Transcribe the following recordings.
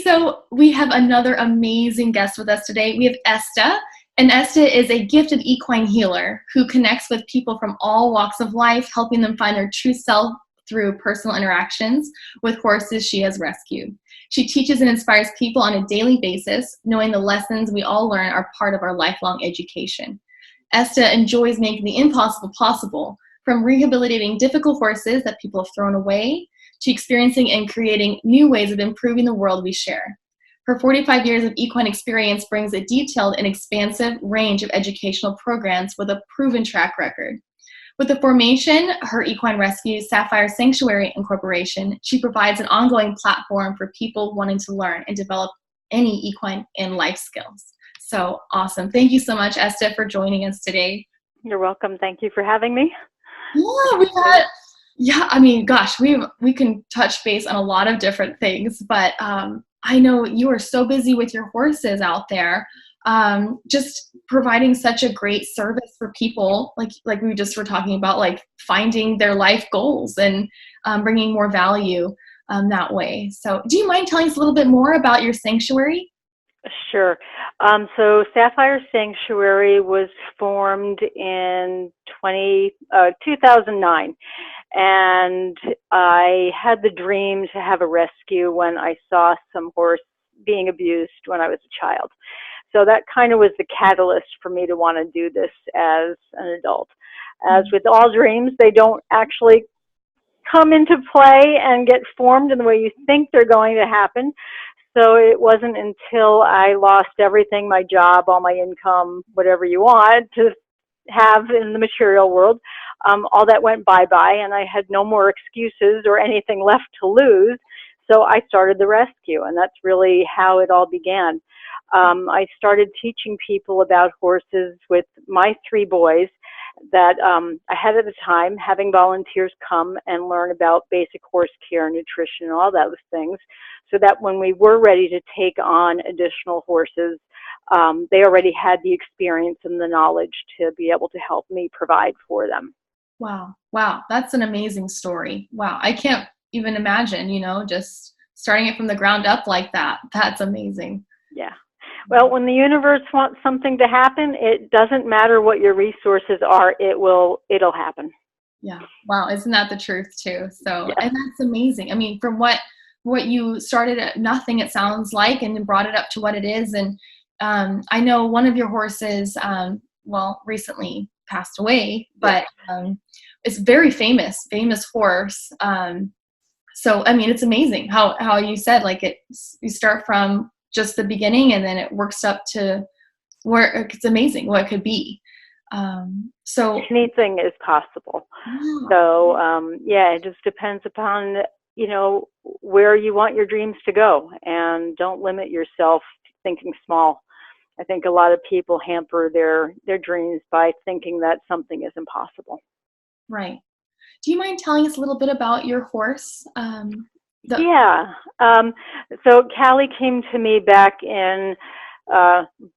so we have another amazing guest with us today. We have Esta, and Esta is a gifted equine healer who connects with people from all walks of life, helping them find their true self through personal interactions with horses she has rescued. She teaches and inspires people on a daily basis, knowing the lessons we all learn are part of our lifelong education. Esta enjoys making the impossible possible, from rehabilitating difficult horses that people have thrown away to experiencing and creating new ways of improving the world we share. Her 45 years of equine experience brings a detailed and expansive range of educational programs with a proven track record. With the formation, her equine rescue, Sapphire Sanctuary Incorporation, she provides an ongoing platform for people wanting to learn and develop any equine and life skills. So awesome. Thank you so much, Esta, for joining us today. You're welcome. Thank you for having me. Gosh, we can touch base on a lot of different things, but I know you are so busy with your horses out there, just providing such a great service for people, like we just were talking about, like finding their life goals and bringing more value that way. So do you mind telling us a little bit more about your sanctuary? Sure. So Sapphire Sanctuary was formed in 2009. And I had the dream to have a rescue when I saw some horse being abused when I was a child. So that kind of was the catalyst for me to want to do this as an adult. As with all dreams, they don't actually come into play and get formed in the way you think they're going to happen. So it wasn't until I lost everything, my job, all my income, whatever you want to have in the material world, all that went bye-bye, and I had no more excuses or anything left to lose. So I started the rescue, and that's really how it all began. I started teaching people about horses with my 3 boys that I had at the time, having volunteers come and learn about basic horse care, nutrition, and all those things, so that when we were ready to take on additional horses, they already had the experience and the knowledge to be able to help me provide for them. Wow. That's an amazing story. Wow. I can't even imagine, just starting it from the ground up like that. That's amazing. Yeah. Well, when the universe wants something to happen, it doesn't matter what your resources are, it'll happen. Yeah. Wow. Isn't that the truth too? So, yeah. And that's amazing. I mean, from what you started at nothing, it sounds like, and then brought it up to what it is. And I know one of your horses, recently passed away, but it's very famous horse. So, I mean, it's amazing how you said, like, you start from just the beginning and then it works up to where it's amazing what it could be. So anything is possible. Yeah. So, it just depends upon, where you want your dreams to go, and don't limit yourself thinking small. I think a lot of people hamper their dreams by thinking that something is impossible. Right. Do you mind telling us a little bit about your horse? So Callie came to me back in,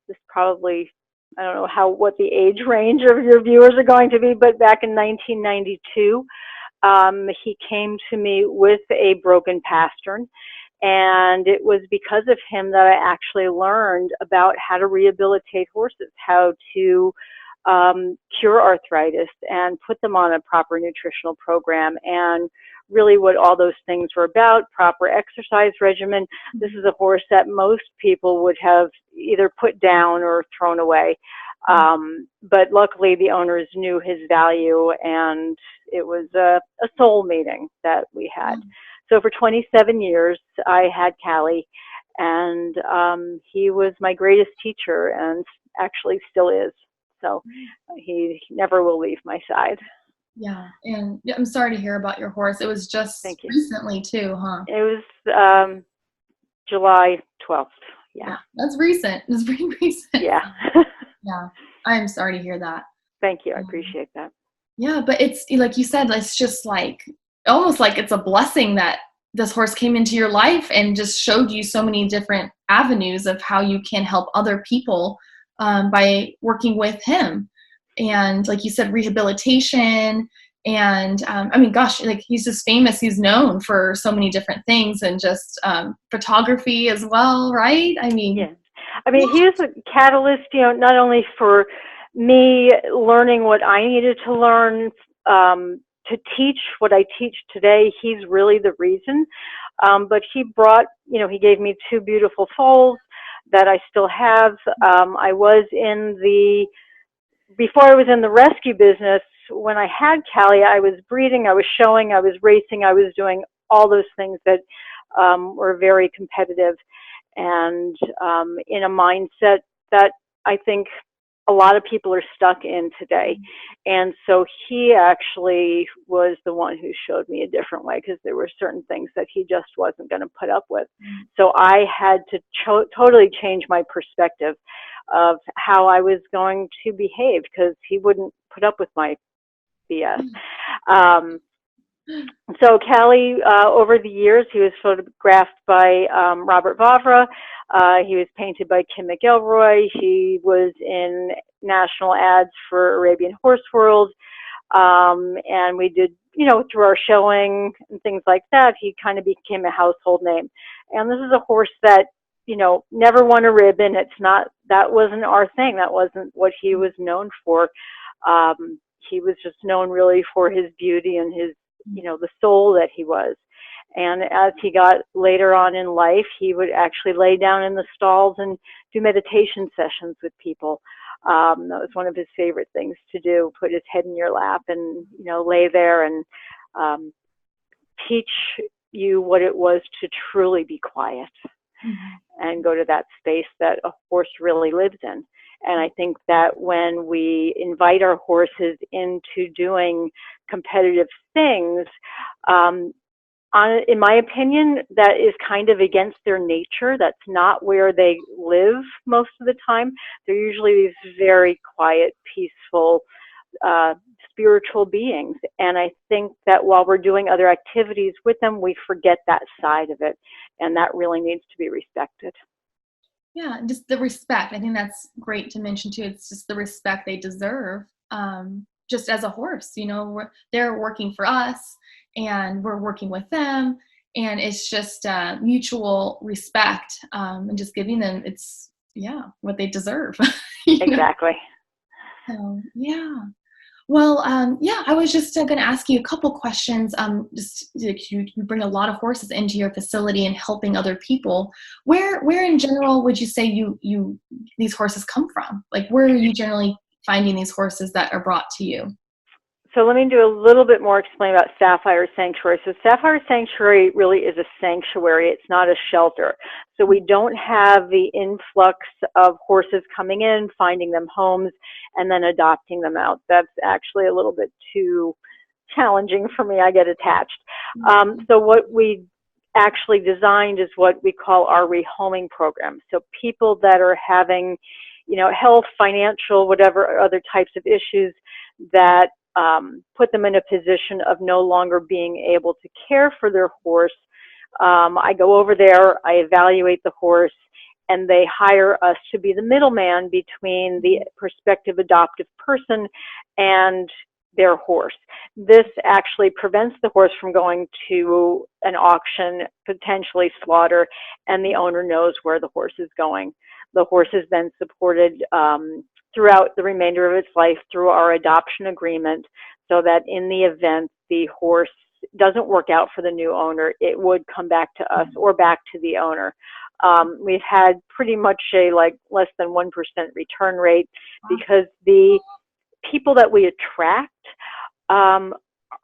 this probably, I don't know what the age range of your viewers are going to be, but back in 1992, he came to me with a broken pastern. And it was because of him that I actually learned about how to rehabilitate horses, how to cure arthritis and put them on a proper nutritional program, and really what all those things were about, proper exercise regimen. This is a horse that most people would have either put down or thrown away. But luckily the owners knew his value, and it was a soul meeting that we had. So for 27 years, I had Callie, and he was my greatest teacher, and actually still is. So he never will leave my side. Yeah, and I'm sorry to hear about your horse. It was just recently too, huh? It was July 12th. Yeah. That's recent. It's pretty recent. Yeah. Yeah, I'm sorry to hear that. Thank you. I appreciate that. Yeah, but it's like you said, it's just like almost like it's a blessing that this horse came into your life and just showed you so many different avenues of how you can help other people by working with him. And like you said, rehabilitation And I mean, gosh, like he's just famous. He's known for so many different things, and just photography as well, right? I mean, Yeah. I mean, he was a catalyst, not only for me learning what I needed to learn, to teach what I teach today. He's really the reason. But he brought, he gave me two beautiful foals that I still have. Before I was in the rescue business, when I had Callie, I was breeding, I was showing, I was racing, I was doing all those things that were very competitive, and in a mindset that I think a lot of people are stuck in today. And so he actually was the one who showed me a different way, because there were certain things that he just wasn't going to put up with. So I had to totally change my perspective of how I was going to behave, because he wouldn't put up with my BS. So Callie, over the years, he was photographed by Robert Vavra. He was painted by Kim McElroy. He was in national ads for Arabian Horse World. And we did, through our showing and things like that, he kind of became a household name. And this is a horse that, never won a ribbon. That wasn't our thing. That wasn't what he was known for. He was just known really for his beauty and his, the soul that he was. And as he got later on in life, he would actually lay down in the stalls and do meditation sessions with people. That was one of his favorite things to do, put his head in your lap and, lay there and teach you what it was to truly be quiet and go to that space that a horse really lives in. And I think that when we invite our horses into doing competitive things, in my opinion, that is kind of against their nature. That's not where they live most of the time. They're usually these very quiet, peaceful, spiritual beings. And I think that while we're doing other activities with them, we forget that side of it. And that really needs to be respected. Yeah, just the respect. I think that's great to mention too. It's just the respect they deserve. Just as a horse, they're working for us and we're working with them, and it's just mutual respect, and just giving them what they deserve. Exactly. So yeah. Well, I was just going to ask you a couple questions. Just you bring a lot of horses into your facility and helping other people. Where in general would you say these horses come from? Like, where are you generally finding these horses that are brought to you? So let me do a little bit more explain about Sapphire Sanctuary. So Sapphire Sanctuary really is a sanctuary. It's not a shelter. So we don't have the influx of horses coming in, finding them homes, and then adopting them out. That's actually a little bit too challenging for me. I get attached. So what we actually designed is what we call our rehoming program. So people that are having, health, financial, whatever other types of issues that put them in a position of no longer being able to care for their horse. I go over there, I evaluate the horse, and they hire us to be the middleman between the prospective adoptive person and their horse. This actually prevents the horse from going to an auction, potentially slaughter, and the owner knows where the horse is going. The horse is then supported throughout the remainder of its life through our adoption agreement, so that in the event the horse doesn't work out for the new owner, it would come back to us or back to the owner. We've had pretty much a less than 1% return rate, because the people that we attract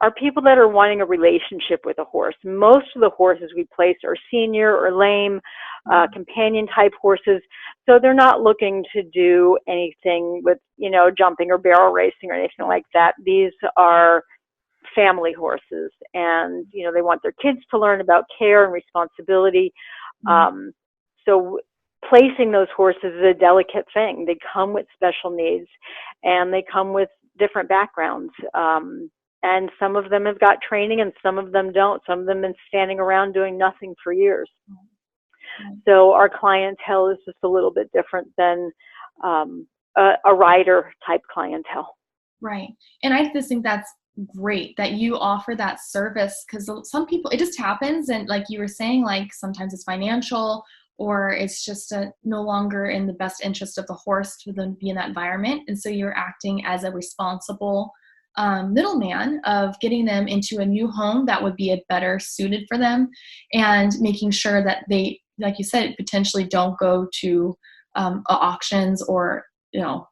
are people that are wanting a relationship with a horse. Most of the horses we place are senior or lame, companion type horses. So they're not looking to do anything with, jumping or barrel racing or anything like that. These are family horses, and, they want their kids to learn about care and responsibility. So placing those horses is a delicate thing. They come with special needs, and they come with different backgrounds. And some of them have got training and some of them don't. Some of them have been standing around doing nothing for years. So our clientele is just a little bit different than a rider type clientele. Right. And I just think that's great that you offer that service, because some people, it just happens, and like you were saying, like sometimes it's financial, or it's just no longer in the best interest of the horse for them to be in that environment, and so you're acting as a responsible middleman of getting them into a new home that would be a better suited for them, and making sure that they, like you said, potentially don't go to auctions, or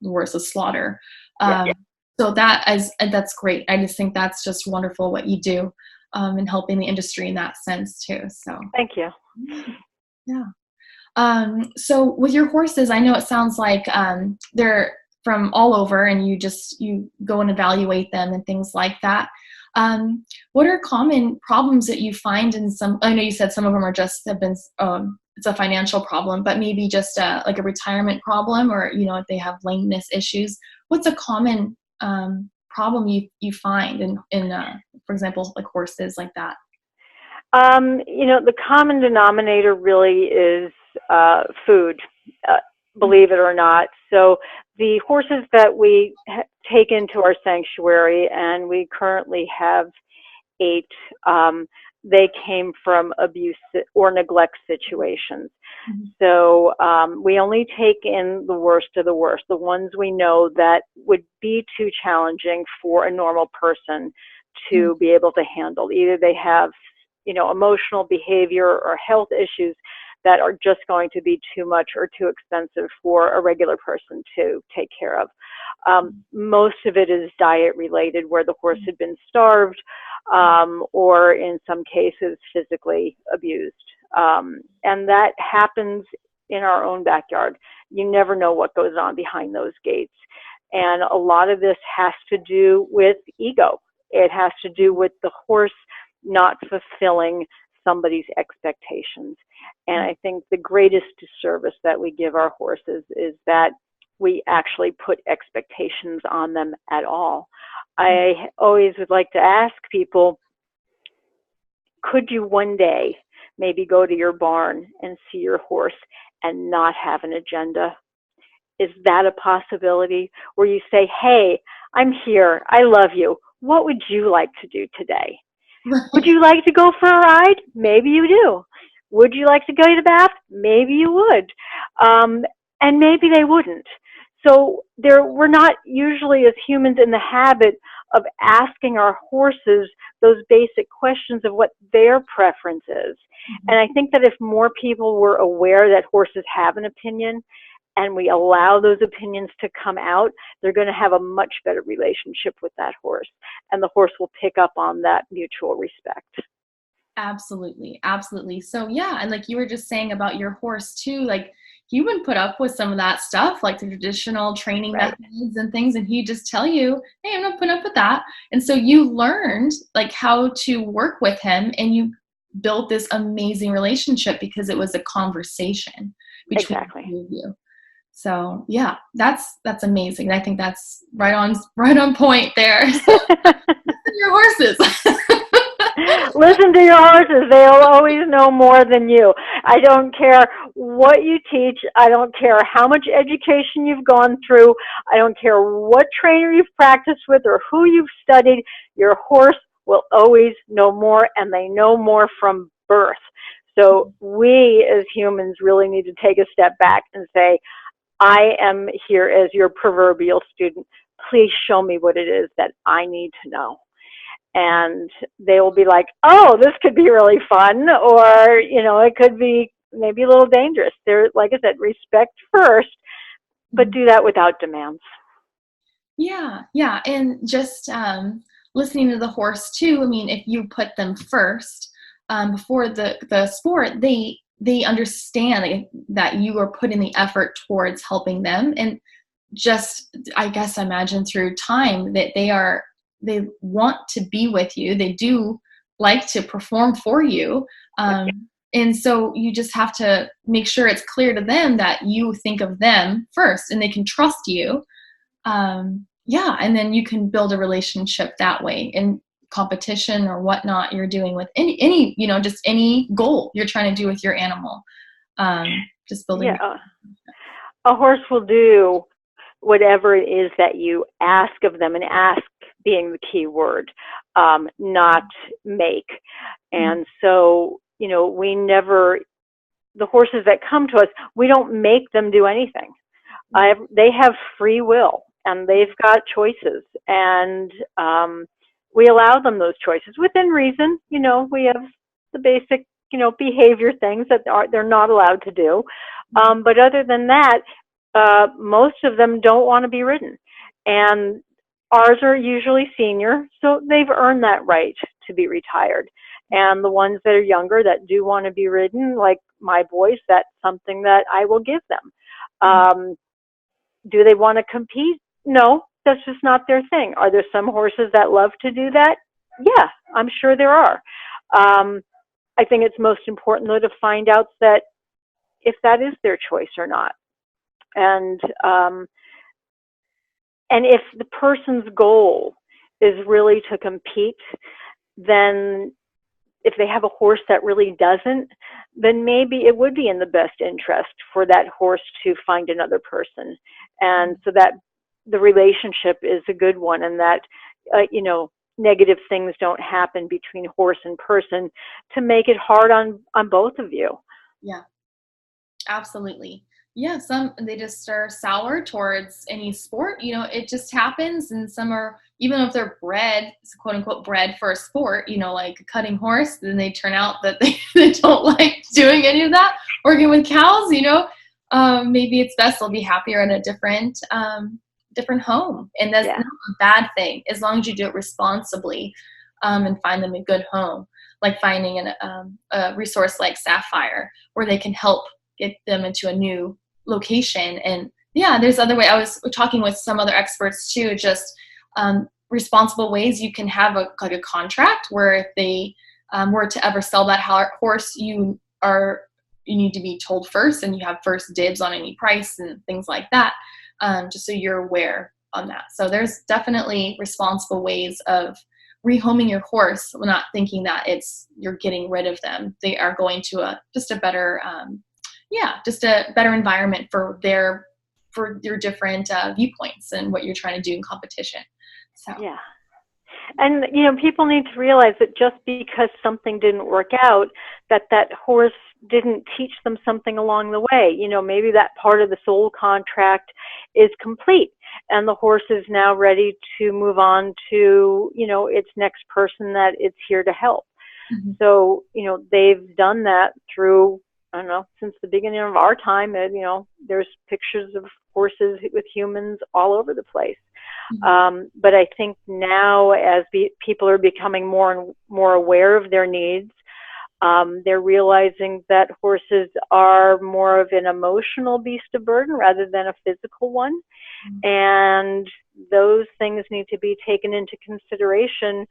worse, a slaughter. Yeah. So that's great. I just think that's just wonderful what you do, in helping the industry in that sense too. So Thank you. yeah. So with your horses, I know it sounds like they're from all over, and you go and evaluate them and things like that. What are common problems that you find in some? I know you said some of them have been it's a financial problem, but maybe just like a retirement problem, or if they have lameness issues. What's a common problem you find in for example, like horses like that? The common denominator really is food, believe it or not. So the horses that we take into our sanctuary, and we currently have 8, they came from abuse or neglect situations. Mm-hmm. So we only take in the worst of the worst, the ones we know that would be too challenging for a normal person to be able to handle. Either they have emotional behavior or health issues that are just going to be too much or too expensive for a regular person to take care of. Most of it is diet related, where the horse had been starved, or in some cases physically abused. And that happens in our own backyard. You never know what goes on behind those gates. And a lot of this has to do with ego. It has to do with the horse not fulfilling somebody's expectations. And I think the greatest disservice that we give our horses is that we actually put expectations on them at all. I always would like to ask people, could you one day maybe go to your barn and see your horse and not have an agenda? Is that a possibility, where you say, hey, I'm here, I love you, what would you like to do today? Would you like to go for a ride? Maybe you do. Would you like to go to the bath? Maybe you would. And maybe they wouldn't. So we're not usually as humans in the habit of asking our horses those basic questions of what their preference is. Mm-hmm. And I think that if more people were aware that horses have an opinion, and we allow those opinions to come out, they're going to have a much better relationship with that horse. And the horse will pick up on that mutual respect. Absolutely. Absolutely. So yeah. And like you were just saying about your horse too, like he would put up with some of that stuff, like the traditional training methods and things. And he'd just tell you, hey, I'm not putting up with that. And so you learned like how to work with him, and you built this amazing relationship because it was a conversation between you. So yeah, that's amazing. I think that's right on point there. So, listen to your horses. Listen to your horses. They'll always know more than you. I don't care what you teach. I don't care how much education you've gone through. I don't care what trainer you've practiced with or who you've studied. Your horse will always know more, and they know more from birth. So we as humans really need to take a step back and say, I am here as your proverbial student. Please show me what it is that I need to know. And they will be like, oh, this could be really fun, or, it could be maybe a little dangerous. There, like I said, respect first, but do that without demands. Yeah. Yeah. And just listening to the horse too. I mean, if you put them first before the sport, they understand that you are putting the effort towards helping them. And just, I guess, imagine through time that they want to be with you. They do like to perform for you. And so you just have to make sure it's clear to them that you think of them first, and they can trust you. And then you can build a relationship that way. And competition or whatnot you're doing with any just any goal you're trying to do with your animal, just building. A horse will do whatever it is that you ask of them, and ask being the key word, not make. And so, we never, the horses that come to us, we don't make them do anything. They have free will and they've got choices, and we allow them those choices within reason. We have the basic, behavior things that they're not allowed to do. But other than that, most of them don't want to be ridden. And ours are usually senior, so they've earned that right to be retired. And the ones that are younger that do want to be ridden, like my boys, that's something that I will give them. Do they want to compete? No, that's just not their thing. Are there some horses that love to do that? Yeah, I'm sure there are. I think it's most important, though, to find out that if that is their choice or not. And if the person's goal is really to compete, then if they have a horse that really doesn't, then maybe it would be in the best interest for that horse to find another person. And so that the relationship is a good one, and that, negative things don't happen between horse and person to make it hard on both of you. Yeah, absolutely. Yeah, some they just are sour towards any sport. It just happens, and some are, even if they're bred, quote unquote, bred for a sport, like a cutting horse, then they turn out that they don't like doing any of that. Working with cows, maybe it's best they'll be happier in a different home, and that's not a bad thing as long as you do it responsibly, and find them a good home, like finding a resource like Sapphire where they can help get them into a new location. And there's other way. I was talking with some other experts too, just responsible ways you can have a contract where if they were to ever sell that horse, you need to be told first, and you have first dibs on any price and things like that, just so you're aware on that. So there's definitely responsible ways of rehoming your horse, not thinking that you're getting rid of them. They are going to just a better environment for your different viewpoints and what you're trying to do in competition. So yeah. And people need to realize that just because something didn't work out, that horse didn't teach them something along the way. Maybe that part of the soul contract is complete, and the horse is now ready to move on to its next person that it's here to help. Mm-hmm. So they've done that through, I don't know, since the beginning of our time. And there's pictures of horses with humans all over the place. Mm-hmm. But I think now, as people are becoming more and more aware of their needs, they're realizing that horses are more of an emotional beast of burden rather than a physical one. Mm-hmm. And those things need to be taken into consideration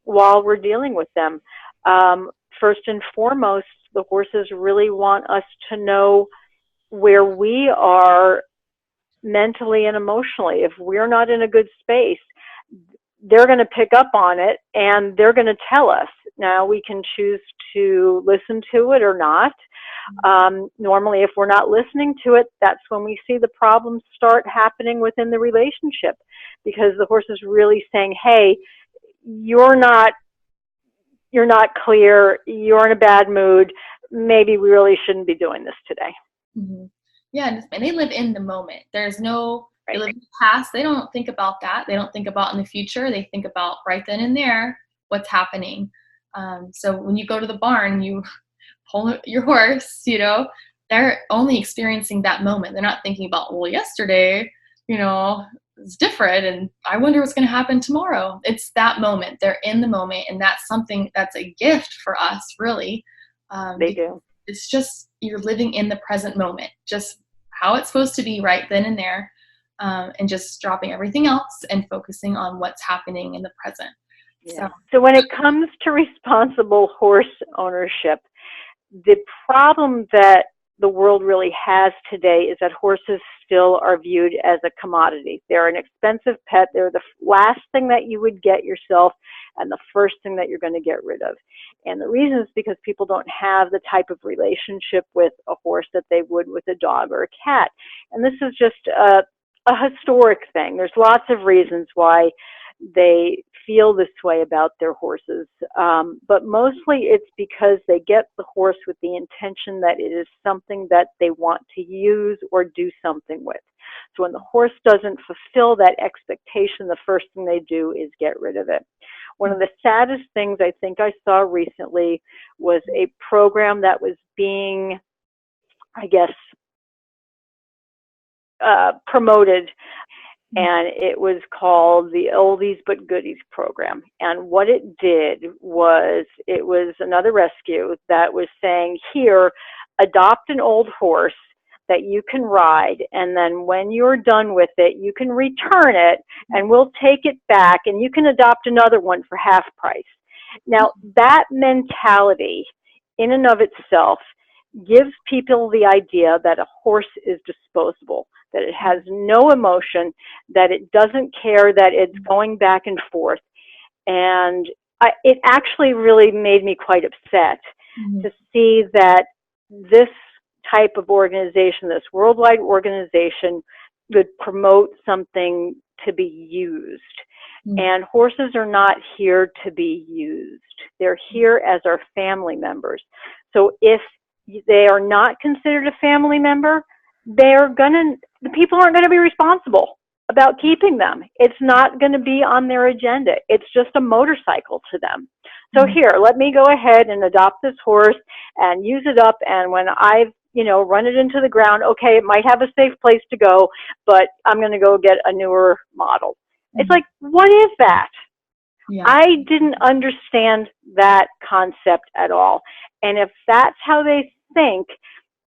while we're dealing with them. First and foremost, the horses really want us to know where we are mentally and emotionally. If we're not in a good space, they're going to pick up on it and they're going to tell us. Now, we can choose to listen to it or not. Normally, if we're not listening to it, that's when we see the problems start happening within the relationship, because the horse is really saying, hey, you're not clear, you're in a bad mood, maybe we really shouldn't be doing this today. Mm-hmm. Yeah, and they live in the moment. There's no, they live in the past. They don't think about that. They don't think about in the future. They think about right then and there what's happening. So when you go to the barn, you pull your horse, they're only experiencing that moment. They're not thinking about, well, yesterday, it's different, and I wonder what's going to happen tomorrow. It's that moment. They're in the moment, and that's something that's a gift for us, really. They do. It's just you're living in the present moment, just how it's supposed to be right then and there, and just dropping everything else and focusing on what's happening in the present. Yeah. So when it comes to responsible horse ownership, the problem that the world really has today is that horses still are viewed as a commodity. They're an expensive pet. They're the last thing that you would get yourself and the first thing that you're going to get rid of. And the reason is because people don't have the type of relationship with a horse that they would with a dog or a cat. And this is just a historic thing. There's lots of reasons why they feel this way about their horses. But mostly it's because they get the horse with the intention that it is something that they want to use or do something with. So when the horse doesn't fulfill that expectation, the first thing they do is get rid of it. One of the saddest things I think I saw recently was a program that was being, I guess, promoted, and it was called the Oldies But Goodies program. And what it did was, it was another rescue that was saying, here, adopt an old horse that you can ride, and then when you're done with it, you can return it, and we'll take it back, and you can adopt another one for half price. Now, that mentality, in and of itself, gives people the idea that a horse is disposable, that it has no emotion, that it doesn't care, that it's going back and forth. And it actually really made me quite upset to see that this type of organization, this worldwide organization, would promote something to be used. And horses are not here to be used. They're here as our family members. So if they are not considered a family member, the people aren't going to be responsible about keeping them. It's not going to be on their agenda. It's just a motorcycle to them. So here, let me go ahead and adopt this horse and use it up, and when I've run it into the ground, okay, it might have a safe place to go, but I'm going to go get a newer model. It's like, what is that? Yeah. I didn't understand that concept at all. And if that's how they think,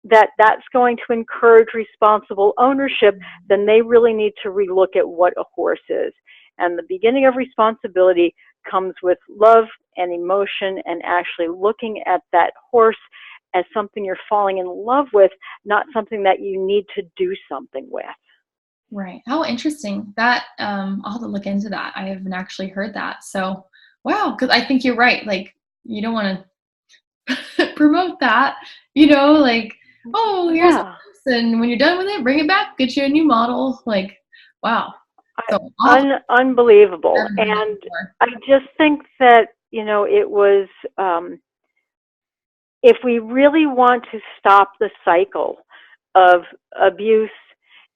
that that's going to encourage responsible ownership, then they really need to relook at what a horse is. And the beginning of responsibility comes with love and emotion, and actually looking at that horse as something you're falling in love with, not something that you need to do something with. Right. How interesting. That I'll have to look into that. I haven't actually heard that. So, wow, because I think you're right. Like, you don't want to promote that, like, oh, here's a horse, and when you're done with it, bring it back, get you a new model. Like, wow. So unbelievable. And I just think that, it was, if we really want to stop the cycle of abuse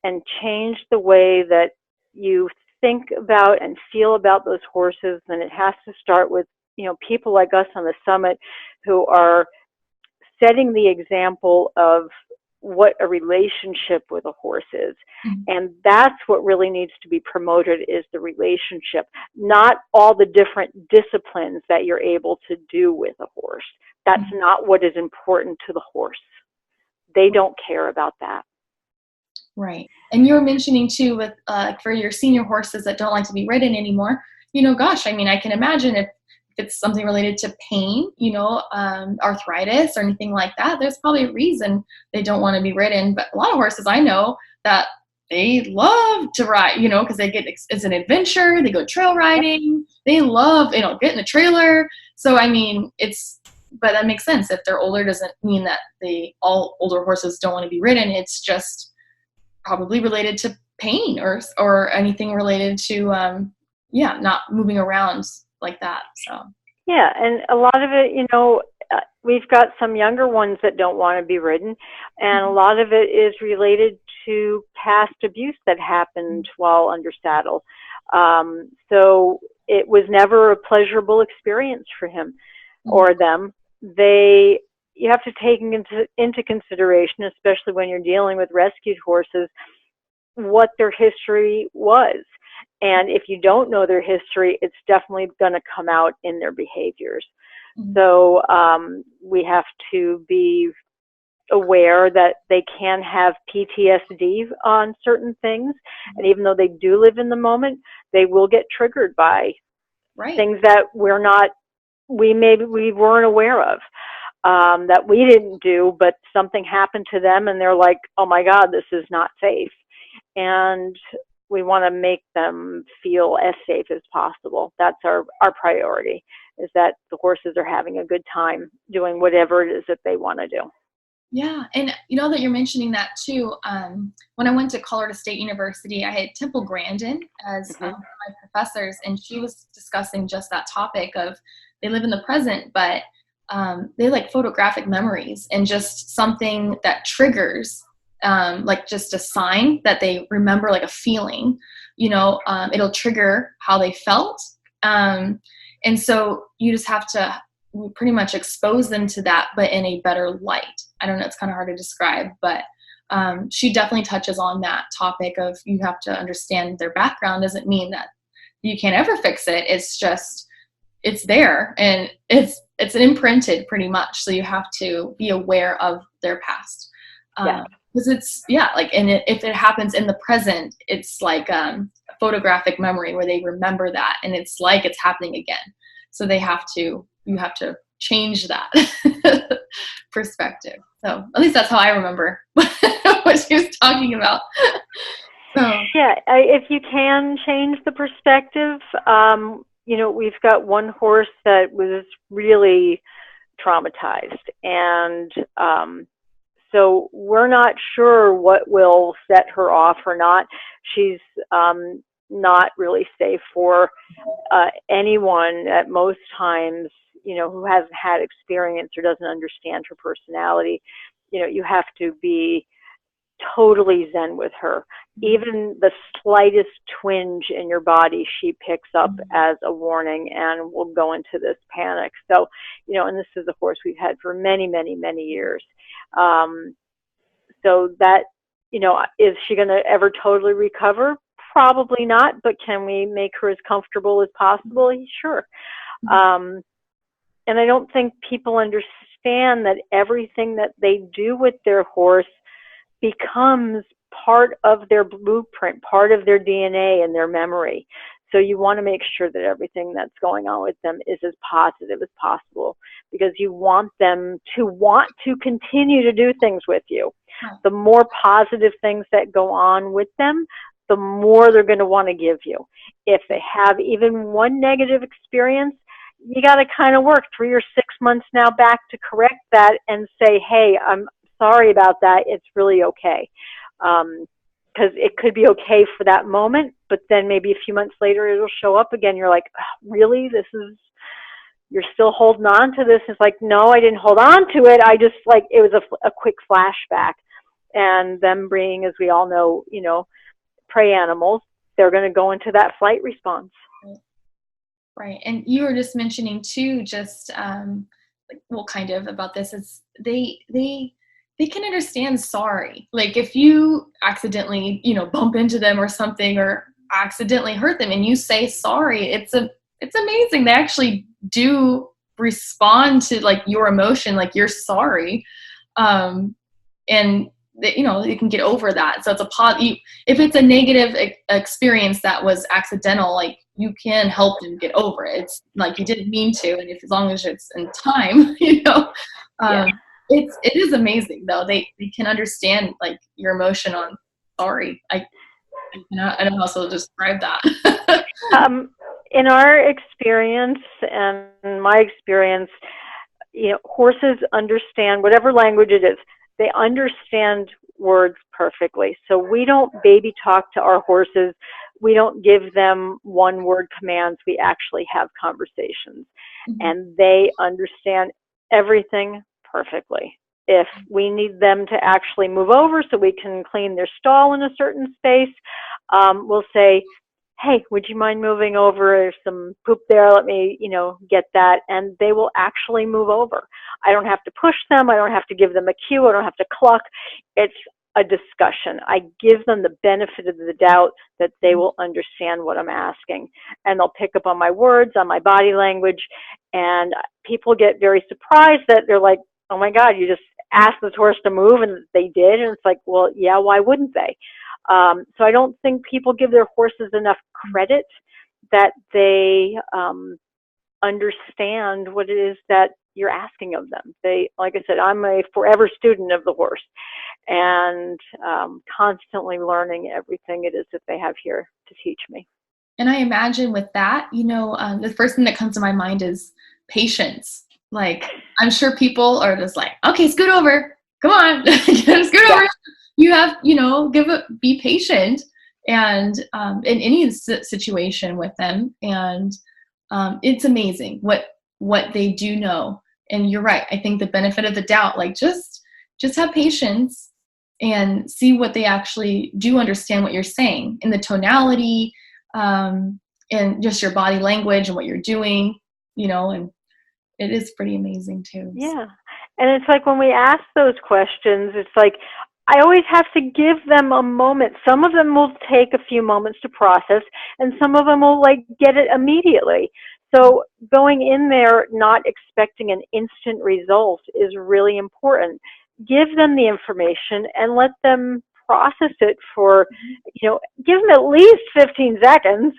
and change the way that you think about and feel about those horses, then it has to start with, people like us on the summit who are setting the example of what a relationship with a horse is. And that's what really needs to be promoted, is the relationship, not all the different disciplines that you're able to do with a horse. That's not what is important to the horse. They don't care about that. Right. And you were mentioning too, with for your senior horses that don't like to be ridden anymore, gosh, I mean, I can imagine if it's something related to pain, arthritis or anything like that, there's probably a reason they don't want to be ridden. But a lot of horses I know that they love to ride, because it's an adventure. They go trail riding. They love, get in the trailer. So, I mean, but that makes sense. If they're older, doesn't mean that all older horses don't want to be ridden. It's just probably related to pain or anything related to, not moving around like that. So yeah, and a lot of it, we've got some younger ones that don't want to be ridden, and a lot of it is related to past abuse that happened while under saddle. So it was never a pleasurable experience for him or them. You have to take into consideration, especially when you're dealing with rescued horses, what their history was. And if you don't know their history, it's definitely going to come out in their behaviors. So we have to be aware that they can have PTSD on certain things. And even though they do live in the moment, they will get triggered by things that we weren't aware of, that we didn't do, but something happened to them and they're like, oh my God, this is not safe. And we want to make them feel as safe as possible. That's our priority, is that the horses are having a good time doing whatever it is that they want to do. Yeah, and you know that you're mentioning that too. When I went to Colorado State University, I had Temple Grandin as Hmm. one of my professors, and she was discussing just that topic of they live in the present, but they like photographic memories and just something that triggers, like just a sign that they remember, like a feeling. It'll trigger how they felt, and so you just have to pretty much expose them to that, but in a better light. I don't know, it's kind of hard to describe, but she definitely touches on that topic of you have to understand their background. Doesn't mean that you can't ever fix it. It's just, it's there and it's imprinted pretty much. So you have to be aware of their past. Yeah. Because yeah, like, and if it happens in the present, it's like a photographic memory where they remember that and it's like it's happening again. So you have to change that perspective. So at least that's how I remember what she was talking about. So Yeah, if you can change the perspective, we've got one horse that was really traumatized, and so we're not sure what will set her off or not. She's not really safe for anyone at most times, who hasn't had experience or doesn't understand her personality. You have to be totally zen with her. Even the slightest twinge in your body, she picks up as a warning and will go into this panic. So, and this is a horse we've had for many, many, many years. So that, is she going to ever totally recover? Probably not, but can we make her as comfortable as possible? Sure. And I don't think people understand that everything that they do with their horse becomes part of their blueprint, part of their DNA and their memory. So you want to make sure that everything that's going on with them is as positive as possible, because you want them to want to continue to do things with you. The more positive things that go on with them, the more they're going to want to give you. If they have even one negative experience, you got to kind of work 3 or 6 months now back to correct that and say, hey, I'm sorry about that. It's really okay. Because it could be okay for that moment, but then maybe a few months later it'll show up again. You're like, oh, really? You're still holding on to this? It's like, no, I didn't hold on to it. I just, like, it was a quick flashback. And them being, as we all know, prey animals, they're going to go into that flight response. Right. And you were just mentioning too, just, kind of about this is they can understand sorry. Like if you accidentally, bump into them or something or accidentally hurt them and you say sorry, it's amazing. They actually do respond to like your emotion, like you're sorry. And you can get over that. So it's if it's a negative experience that was accidental, like you can help them get over it. It's like you didn't mean to, and as long as it's in time, Yeah. It is amazing though. They can understand like your emotion on sorry. I don't know how to describe that. In our experience and my experience, horses understand whatever language it is. They understand words perfectly. So we don't baby talk to our horses. We don't give them one word commands. We actually have conversations. Mm-hmm. And they understand everything perfectly. If we need them to actually move over so we can clean their stall in a certain space, we'll say, hey, would you mind moving over? There's some poop there. Let me, get that. And they will actually move over. I don't have to push them. I don't have to give them a cue. I don't have to cluck. It's a discussion. I give them the benefit of the doubt that they will understand what I'm asking. And they'll pick up on my words, on my body language. And people get very surprised that they're like, oh my God, you just asked this horse to move and they did. And it's like, well, yeah, why wouldn't they? So I don't think people give their horses enough credit that they understand what it is that you're asking of them. Like I said, I'm a forever student of the horse and constantly learning everything it is that they have here to teach me. And I imagine with that, the first thing that comes to my mind is patience. Like, I'm sure people are just like, okay, scoot over. come on, just get over Yeah. it. You have, be patient and in any situation with them. And it's amazing what they do know. And you're right. I think the benefit of the doubt, like just have patience and see what they actually do understand what you're saying in the tonality, and just your body language and what you're doing, and it is pretty amazing too. Yeah. And it's like when we ask those questions, it's like I always have to give them a moment. Some of them will take a few moments to process, and some of them will like get it immediately. So going in there not expecting an instant result is really important. Give them the information and let them process it for, give them at least 15 seconds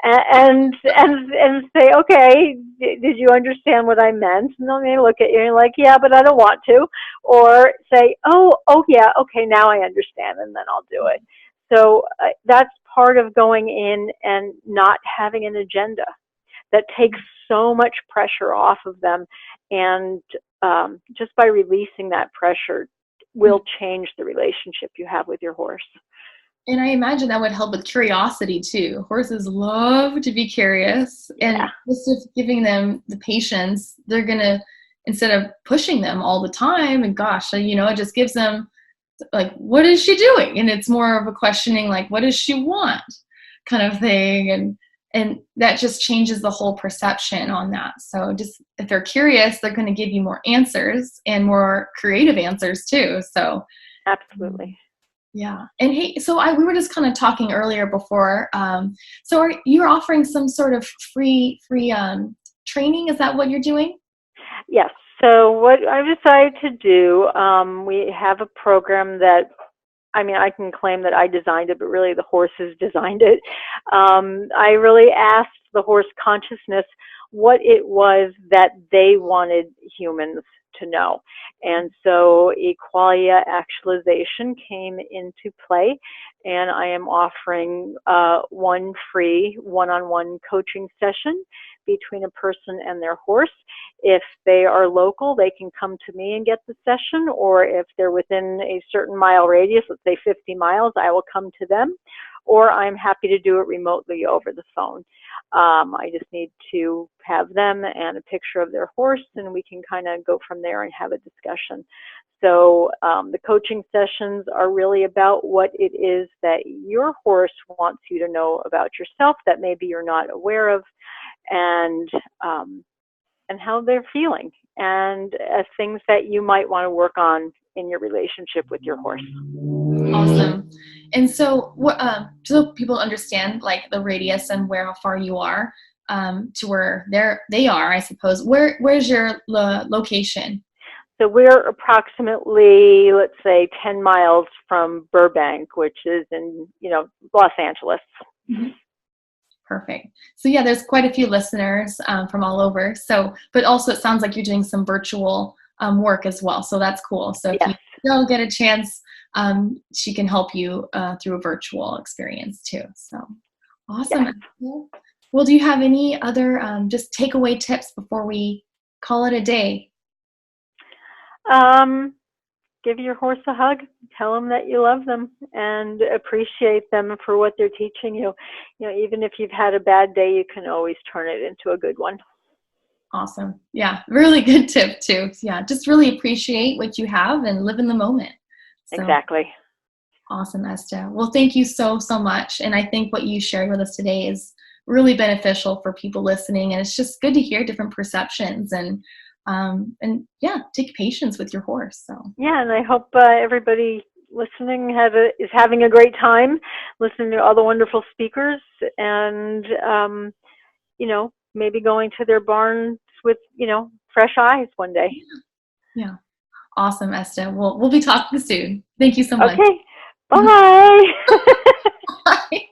and say, okay, did you understand what I meant? And then they look at you and you're like, yeah, but I don't want to. Or say, oh yeah, okay, now I understand, and then I'll do it. So that's part of going in and not having an agenda. That takes so much pressure off of them, and just by releasing that pressure will change the relationship you have with your horse. And I imagine that would help with curiosity too. Horses love to be curious, and Yeah. just if giving them the patience, they're gonna, instead of pushing them all the time, and gosh, it just gives them like, what is she doing? And it's more of a questioning, like, what does she want, kind of thing, and that just changes the whole perception on that. So just if they're curious, they're going to give you more answers and more creative answers too. So Absolutely. yeah. And hey, so we were just kind of talking earlier before. So you're offering some sort of free training? Is that what you're doing? Yes. So what I've decided to do, we have a program that, I can claim that I designed it, but really the horses designed it. I really asked the horse consciousness what it was that they wanted humans to know. And so equalia actualization came into play, and I am offering one free one-on-one coaching session between a person and their horse. If they are local, they can come to me and get the session, or if they're within a certain mile radius, let's say 50 miles, I will come to them, or I'm happy to do it remotely over the phone. I just need to have them and a picture of their horse, and we can kind of go from there and have a discussion. So the coaching sessions are really about what it is that your horse wants you to know about yourself that maybe you're not aware of, and how they're feeling, and things that you might want to work on in your relationship with your horse. Awesome. And so, so people understand like the radius and how far you are to where they are, I suppose. Where's your location? So we're approximately, let's say, 10 miles from Burbank, which is in, Los Angeles. Mm-hmm. Perfect. So yeah, there's quite a few listeners from all over. So, but also it sounds like you're doing some virtual work as well. So that's cool. So if Yes. you still get a chance, she can help you through a virtual experience too. So awesome. Yes. Well, do you have any other just takeaway tips before we call it a day? Give your horse a hug, tell them that you love them and appreciate them for what they're teaching you. Even if you've had a bad day, you can always turn it into a good one. Awesome. Yeah, really good tip too. Yeah, just really appreciate what you have and live in the moment. So, exactly. Awesome, Esta. Well, thank you so much. And I think what you shared with us today is really beneficial for people listening. And it's just good to hear different perceptions and yeah, take patience with your horse. So yeah, and I hope everybody listening is having a great time listening to all the wonderful speakers, and maybe going to their barns with fresh eyes one day. Yeah, awesome, Esta. We'll be talking soon. Thank you so much. Okay, bye. Bye.